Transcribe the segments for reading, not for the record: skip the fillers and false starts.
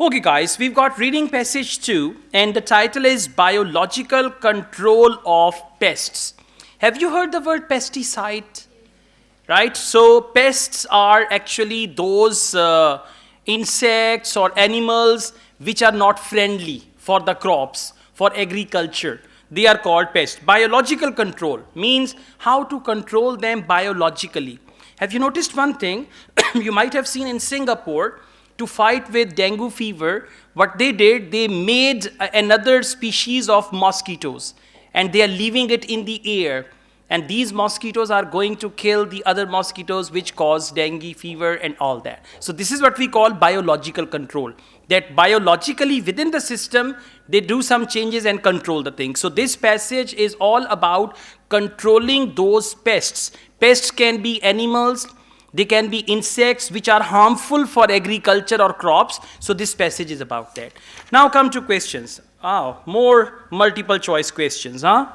Okay guys, we've got reading passage 2 and the title is Biological Control of Pests. Have you heard the word pesticide? Right? So pests are actually those insects or animals which are not friendly for the crops, for agriculture. They are called pests. Biological control means how to control them biologically. Have you noticed one thing? You might have seen in Singapore, to fight with dengue fever, what they did, they made another species of mosquitoes and they are leaving it in the air. And these mosquitoes are going to kill the other mosquitoes which cause dengue fever and all that. So this is what we call biological control. That biologically within the system, they do some changes and control the thing. So this passage is all about controlling those pests. Pests can be animals, they can be insects which are harmful for agriculture or crops. So this passage is about that. Now come to questions. More multiple choice questions, huh?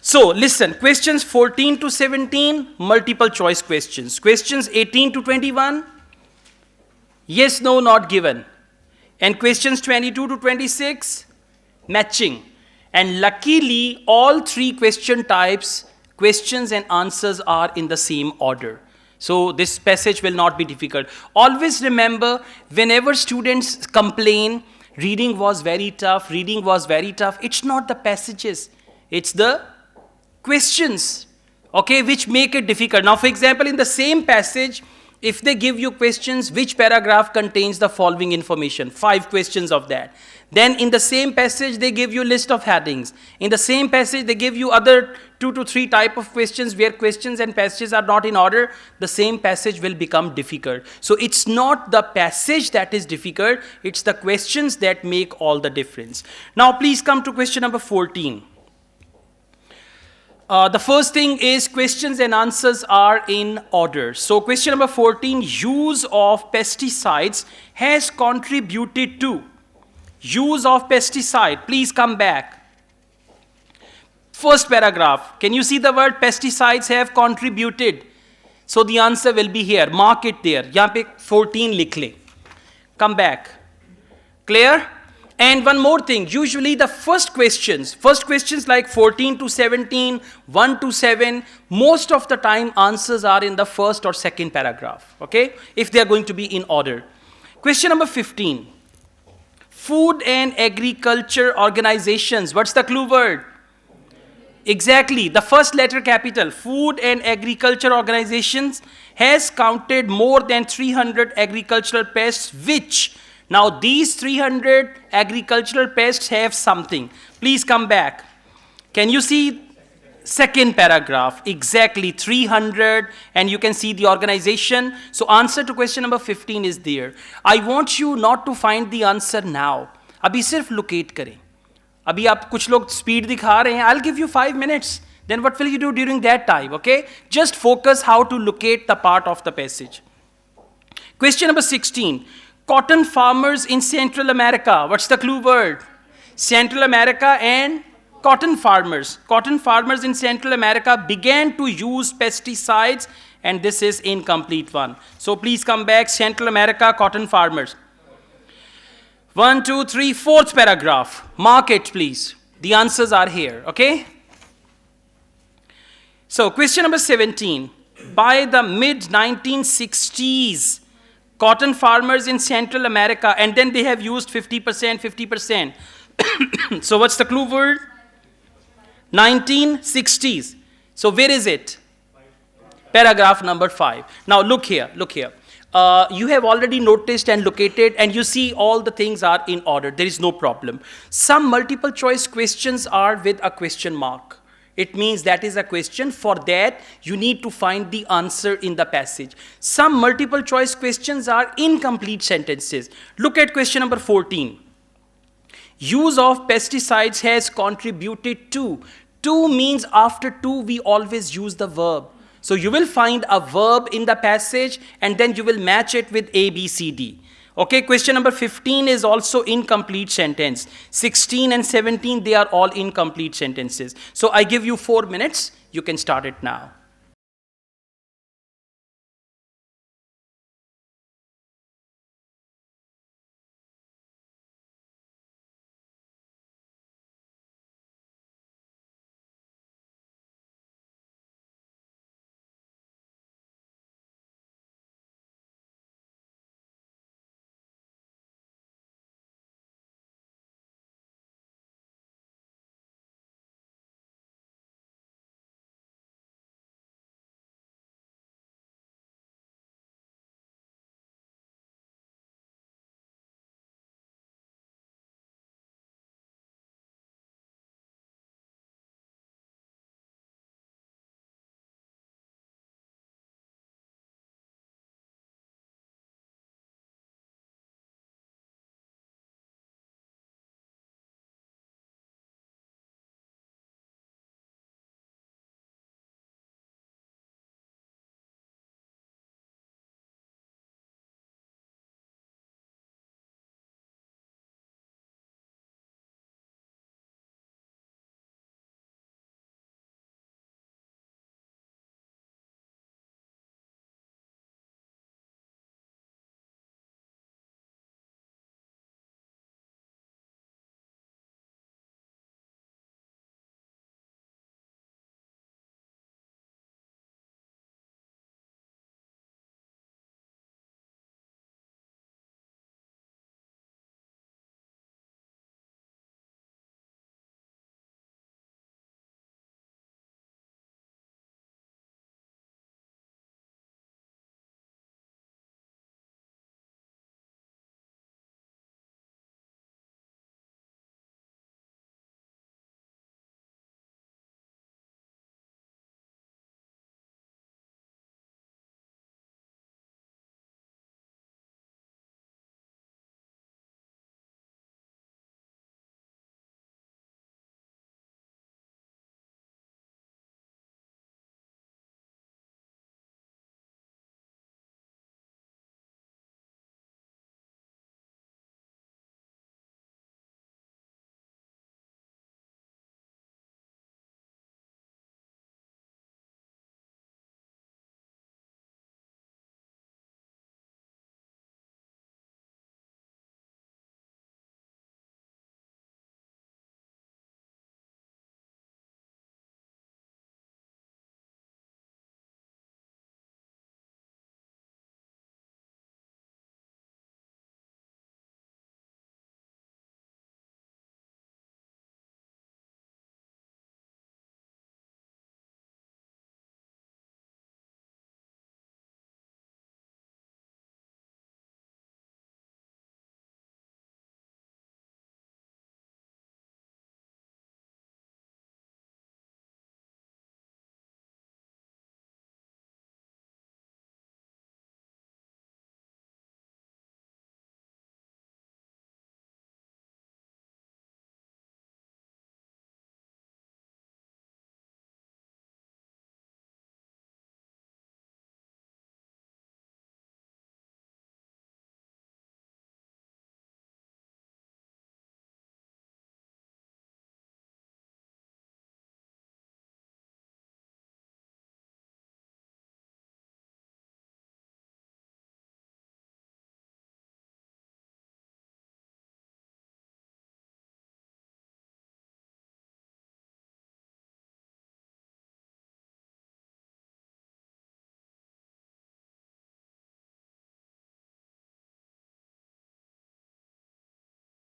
So listen, questions 14 to 17, multiple choice questions. Questions 18 to 21, yes, no, not given. And questions 22 to 26, matching. And luckily, all three question types, questions and answers are in the same order. So this passage will not be difficult. Always remember, whenever students complain, reading was very tough, it's not the passages, it's the questions, okay, which make it difficult. Now, for example, in the same passage, if they give you questions, which paragraph contains the following information, 5 questions of that. Then in the same passage, they give you list of headings. In the same passage, they give you other 2 to 3 type of questions where questions and passages are not in order. The same passage will become difficult. So it's not the passage that is difficult, it's the questions that make all the difference. Now, please come to question number 14. The first thing is questions and answers are in order. So question number 14, use of pesticides has contributed to. Use of pesticide, please come back. First paragraph, can you see the word pesticides have contributed? So the answer will be here, mark it there. Yahan pe 14 likh le. Come back. Clear? And one more thing, usually the first questions like 14 to 17, 1 to 7, most of the time answers are in the first or second paragraph, okay? If they are going to be in order. Question number 15, food and agriculture organizations, what's the clue word? Exactly, the first letter capital, food and agriculture organizations has counted more than 300 agricultural pests which, now these 300 agricultural pests have something. Please come back. Can you see second paragraph? Exactly 300 and you can see the organization. So answer to question number 15 is there. I want you not to find the answer now. Abhi sirf locate kare. Abhi aap kuch log speed dikha rahe hain. I'll give you 5 minutes. Then what will you do during that time? Okay? Just focus how to locate the part of the passage. Question number 16. Cotton farmers in Central America. What's the clue word? Central America and cotton farmers. Cotton farmers in Central America began to use pesticides and this is incomplete one. So please come back. Central America, cotton farmers. 1, 2, 3, fourth paragraph. Mark it please. The answers are here, okay? So question number 17. By the mid-1960s, cotton farmers in Central America, and then they have used 50%, 50%. So what's the clue word? 1960s. So where is it? Paragraph number 5. Now look here, look here. You have already noticed and located and you see all the things are in order. There is no problem. Some multiple choice questions are with a question mark. It means that is a question. For that, you need to find the answer in the passage. Some multiple choice questions are incomplete sentences. Look at question number 14. Use of pesticides has contributed to. To means after to, we always use the verb. So you will find a verb in the passage and then you will match it with A, B, C, D. Okay, question number 15 is also incomplete sentence. 16 and 17, they are all incomplete sentences. So I give you 4 minutes. You can start it now.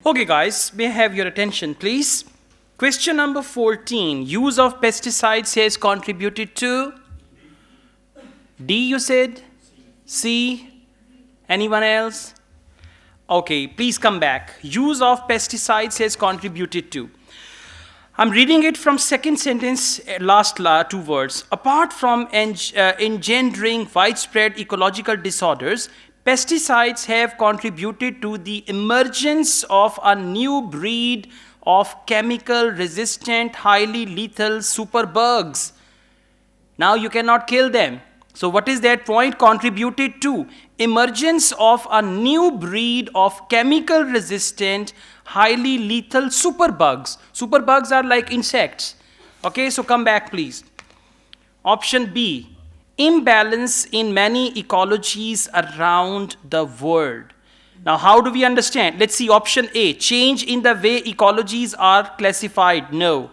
Okay, guys, may I have your attention, please? Question number 14. Use of pesticides has contributed to? D, you said? C? Anyone else? Okay, please come back. Use of pesticides has contributed to. I'm reading it from second sentence, last two words. Apart from engendering widespread ecological disorders, pesticides have contributed to the emergence of a new breed of chemical-resistant, highly lethal superbugs. Now you cannot kill them. So what is that point? Contributed to emergence of a new breed of chemical-resistant, highly lethal superbugs. Superbugs are like insects. Okay, so come back, please. Option B, imbalance in many ecologies around the world. Now, how do we understand? Let's see option A, change in the way ecologies are classified. No.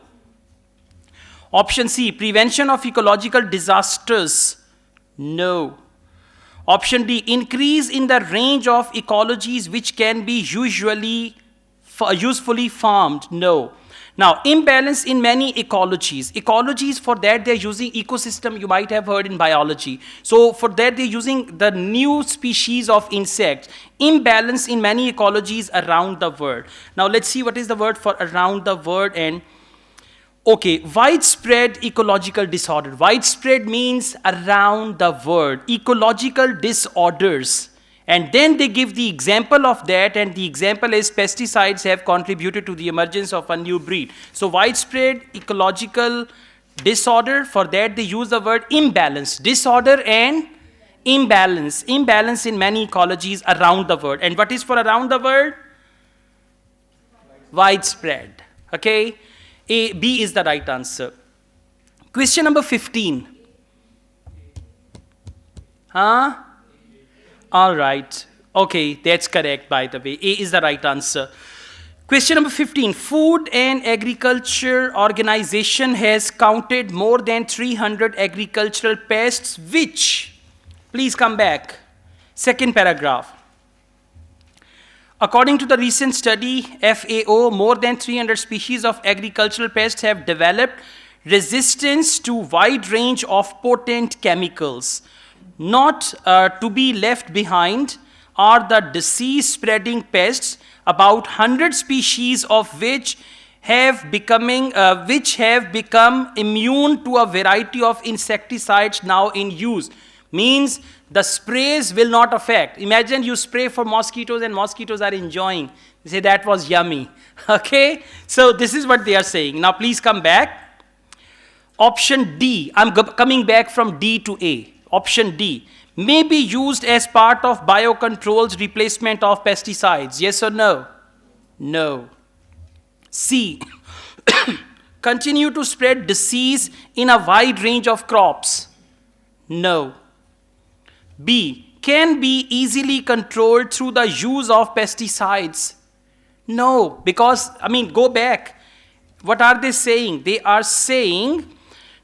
Option C, prevention of ecological disasters. No. Option D, increase in the range of ecologies which can be usefully farmed. No. Now, imbalance in many ecologies. Ecologies, for that they're using ecosystem, you might have heard in biology. So for that they're using the new species of insects. Imbalance in many ecologies around the world. Now let's see what is the word for around the world. And okay, widespread ecological disorder. Widespread means around the world. Ecological disorders. And then they give the example of that, and the example is pesticides have contributed to the emergence of a new breed. So widespread ecological disorder, for that they use the word imbalance. Disorder and imbalance. Imbalance in many ecologies around the world. And what is for around the world? Widespread. Okay? B is the right answer. Question number 15. Huh? All right. Okay, that's correct, by the way. A is the right answer. Question number 15. Food and Agriculture Organization has counted more than 300 agricultural pests, which, please come back, second paragraph. According to the recent study, FAO, more than 300 species of agricultural pests have developed resistance to wide range of potent chemicals. Not to be left behind are the disease-spreading pests, about 100 species of which have become immune to a variety of insecticides now in use. Means the sprays will not affect. Imagine you spray for mosquitoes and mosquitoes are enjoying. They say that was yummy. Okay? So this is what they are saying. Now please come back. Option D. I'm coming back from D to A. Option D. May be used as part of biocontrols replacement of pesticides. Yes or no? No. C. Continue to spread disease in a wide range of crops. No. B. Can be easily controlled through the use of pesticides. No, because, go back. What are they saying? They are saying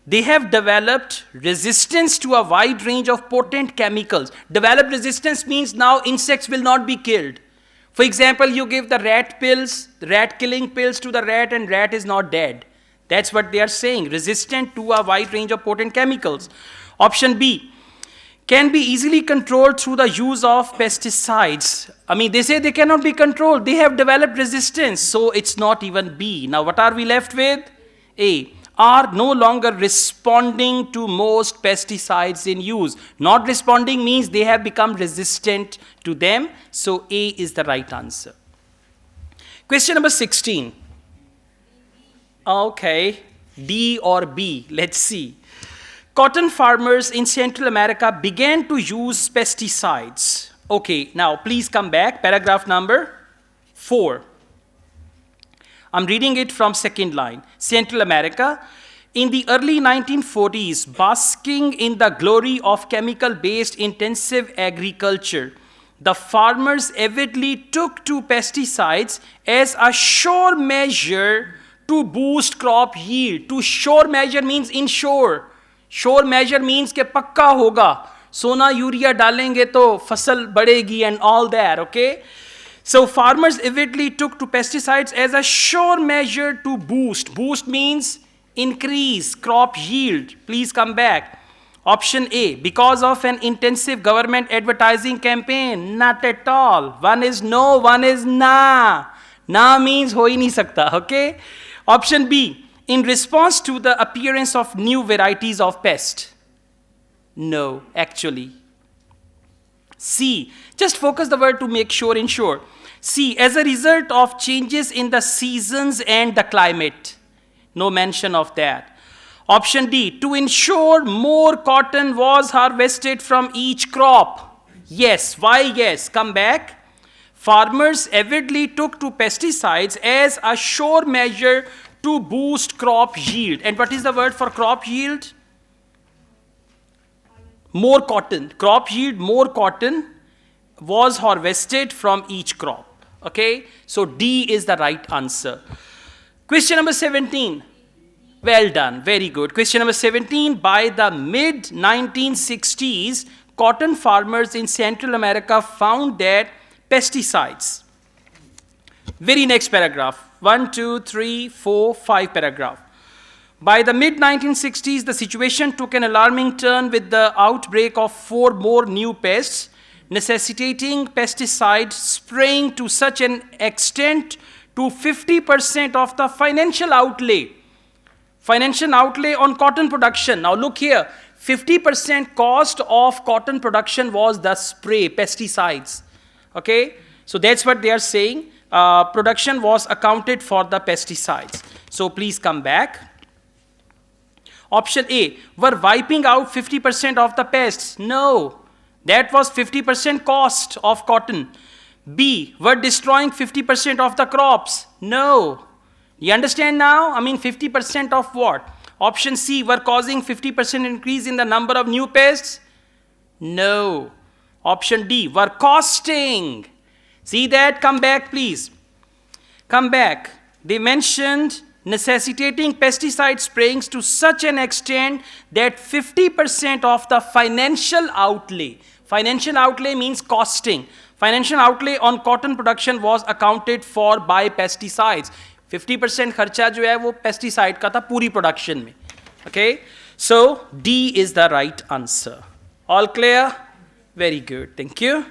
they have developed resistance to a wide range of potent chemicals. Developed resistance means now insects will not be killed. For example, you give the rat pills, rat killing pills to the rat, and rat is not dead. That's what they are saying, resistant to a wide range of potent chemicals. Option B, can be easily controlled through the use of pesticides. They say they cannot be controlled. They have developed resistance, so it's not even B. Now, what are we left with? A, are no longer responding to most pesticides in use. Not responding means they have become resistant to them, so A is the right answer. Question number 16. Okay, D or B, let's see. Cotton farmers in Central America began to use pesticides. Okay, now please come back, paragraph number 4. I'm reading it from second line. Central America, in the early 1940s, basking in the glory of chemical-based intensive agriculture, the farmers avidly took to pesticides as a sure measure to boost crop yield. To sure measure means ensure. Sure measure means के पक्का होगा. सोना urea डालेंगे तो फसल बढ़ेगी and all that, okay? So farmers avidly took to pesticides as a sure measure to boost. Boost means increase crop yield. Please come back. Option A, because of an intensive government advertising campaign. Not at all. One is no, one is na. Na means ho hi nahi sakta, okay? Option B, in response to the appearance of new varieties of pest. No, actually. C, just focus the word to make sure, ensure. C, as a result of changes in the seasons and the climate. No mention of that. Option D, to ensure more cotton was harvested from each crop. Yes, why yes? Come back. Farmers avidly took to pesticides as a sure measure to boost crop yield. And what is the word for crop yield? More cotton. Crop yield, more cotton was harvested from each crop. Okay, so D is the right answer. Question number 17. Well done, very good. Question number 17. By the mid-1960s, cotton farmers in Central America found that pesticides. Very next paragraph. 1, 2, 3, 4, 5 paragraph. By the mid-1960s, the situation took an alarming turn with the outbreak of 4 more new pests, necessitating pesticide spraying to such an extent to 50% of the financial outlay. Financial outlay on cotton production. Now look here, 50% cost of cotton production was the spray, pesticides. Okay, so that's what they are saying. Production was accounted for the pesticides. So please come back. Option A, were wiping out 50% of the pests. No, that was 50% cost of cotton. B, were destroying 50% of the crops. No. You understand now? I mean 50% of what? Option C, were causing 50% increase in the number of new pests. No. Option D, were costing. See that? Come back please. Come back. They mentioned necessitating pesticide sprayings to such an extent that 50% of the financial outlay means costing. Financial outlay on cotton production was accounted for by pesticides. 50% खर्चा जो है वो pesticide का था पूरी production में. Okay, so D is the right answer. All clear? Very good. Thank you.